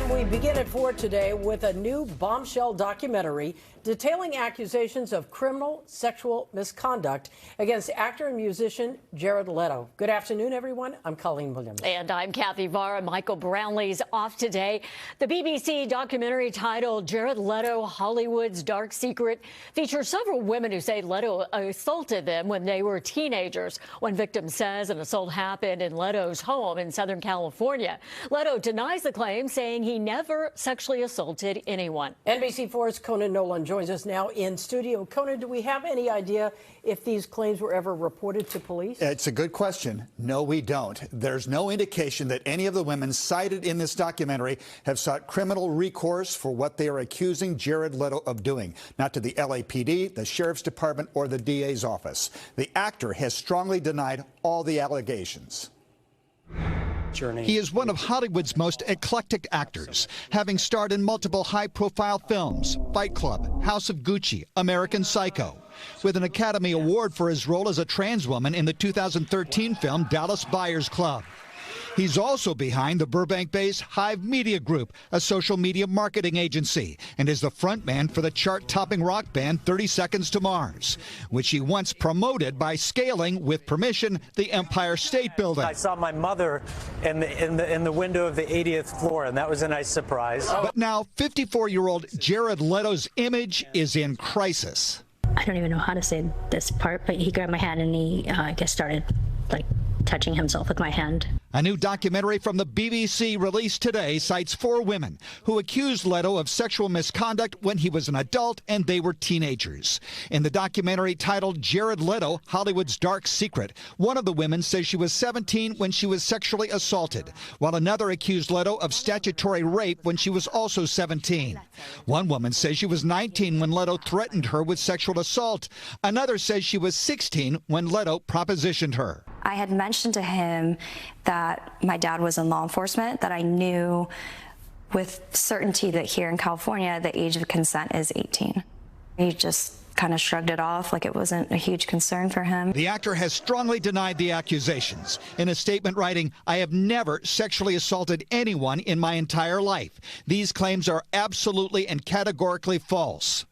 And we begin at 4 today with a new bombshell documentary detailing accusations of criminal sexual misconduct against actor and musician Jared Leto. Good afternoon, everyone. I'm Colleen Williams. And I'm Kathy Vara. Michael Brownlee's off today. The BBC documentary titled Jared Leto, Hollywood's Dark Secret features several women who say Leto assaulted them when they were teenagers. One victim says an assault happened in Leto's home in Southern California. Leto denies the claim, saying he never sexually assaulted anyone. NBC4's Conan Nolan joins us now in studio. Conan, do we have any idea if these claims were ever reported to police? It's a good question. No, we don't. There's no indication that any of the women cited in this documentary have sought criminal recourse for what they are accusing Jared Leto of doing, not to the LAPD, the Sheriff's Department, or the DA's office. The actor has strongly denied all the allegations. He is one of Hollywood's most eclectic actors, having starred in multiple high-profile films: Fight Club, House of Gucci, American Psycho, with an Academy Award for his role as a trans woman in the 2013 film Dallas Buyers Club. He's also behind the Burbank-based Hive Media Group, a social media marketing agency, and is the frontman for the chart-topping rock band 30 Seconds to Mars, which he once promoted by scaling, with permission, the Empire State Building. I saw my mother in the window of the 80th floor, and that was a nice surprise. But now 54-year-old Jared Leto's image is in crisis. I don't even know how to say this part, but he grabbed my hand and he, I guess, started, touching himself with my hand. A new documentary from the BBC released today cites 4 women who accused Leto of sexual misconduct when he was an adult and they were teenagers. In the documentary titled Jared Leto, Hollywood's Dark Secret, one of the women says she was 17 when she was sexually assaulted, while another accused Leto of statutory rape when she was also 17. One woman says she was 19 when Leto threatened her with sexual assault. Another says she was 16 when Leto propositioned her. I had mentioned to him that my dad was in law enforcement, that I knew with certainty that here in California, the age of consent is 18. He just kind of shrugged it off like it wasn't a huge concern for him. The actor has strongly denied the accusations. In a statement writing, "I have never sexually assaulted anyone in my entire life. These claims are absolutely and categorically false."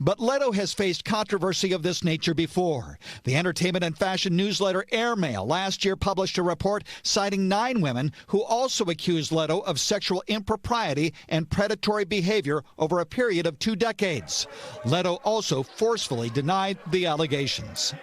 But Leto has faced controversy of this nature before. The entertainment and fashion newsletter Airmail last year published a report citing 9 women who also accused Leto of sexual impropriety and predatory behavior over a period of 2 decades. Leto also forcefully denied the allegations.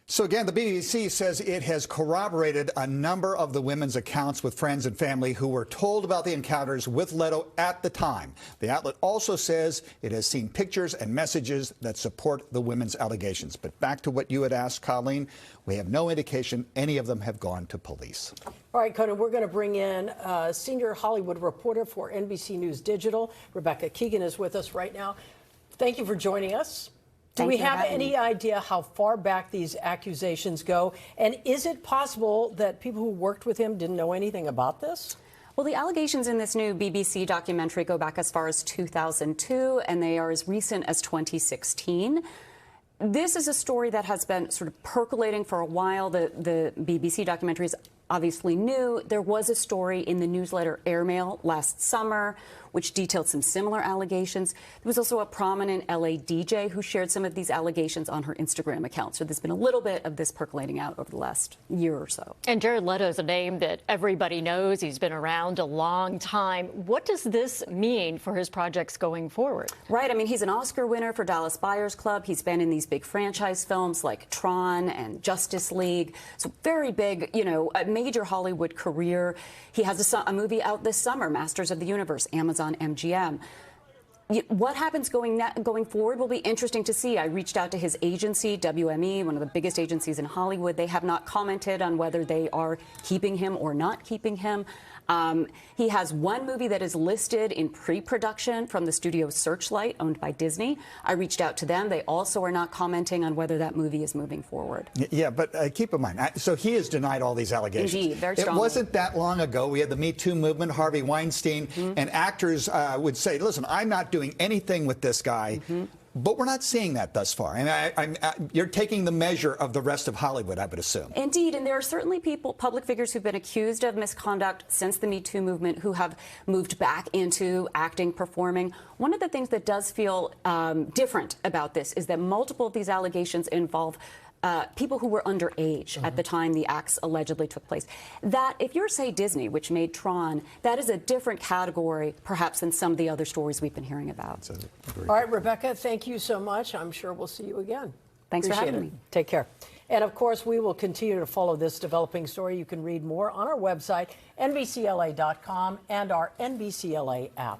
So again, the BBC says it has corroborated a number of the women's accounts with friends and family who were told about the encounters with Leto at the time. The outlet also says it has seen pictures and messages that support the women's allegations. But back to what you had asked, Colleen, we have no indication any of them have gone to police. All right, Conan, we're going to bring in senior Hollywood reporter for NBC News Digital. Rebecca Keegan is with us right now. Thank you for joining us. Do we have any idea how far back these accusations go? And is it possible that people who worked with him didn't know anything about this? Well, the allegations in this new BBC documentary go back as far as 2002, and they are as recent as 2016. This is a story that has been sort of percolating for a while. The BBC documentary is obviously new. There was a story in the newsletter Airmail last summer which detailed some similar allegations. There was also a prominent LA DJ who shared some of these allegations on her Instagram account. So there's been a little bit of this percolating out over the last year or so. And Jared Leto is a name that everybody knows. He's been around a long time. What does this mean for his projects going forward? Right. I mean, he's an Oscar winner for Dallas Buyers Club. He's been in these big franchise films like Tron and Justice League. So very big, you know, a major Hollywood career. He has a movie out this summer, Masters of the Universe, Amazon MGM. What happens going forward will be interesting to see. I reached out to his agency, WME, one of the biggest agencies in Hollywood. They have not commented on whether they are keeping him or not keeping him. He has one movie that is listed in pre-production from the studio Searchlight, owned by Disney. I reached out to them. They also are not commenting on whether that movie is moving forward. Yeah, but keep in mind, so he has denied all these allegations. Indeed, very strongly. It wasn't that long ago. We had the Me Too movement, Harvey Weinstein, and actors would say, listen, I'm not doing anything with this guy. But we're not seeing that thus far. And you're taking the measure of the rest of Hollywood, I would assume. Indeed, and there are certainly people, public figures, who've been accused of misconduct since the Me Too movement who have moved back into acting, performing. One of the things that does feel different about this is that multiple of these allegations involve people who were underage at the time the acts allegedly took place. That, if you're, say, Disney, which made Tron, that is a different category, perhaps, than some of the other stories we've been hearing about. All right, Rebecca, thank you so much. I'm sure we'll see you again. Thanks for having me. Take care. And, of course, we will continue to follow this developing story. You can read more on our website, NBCLA.com, and our NBCLA app.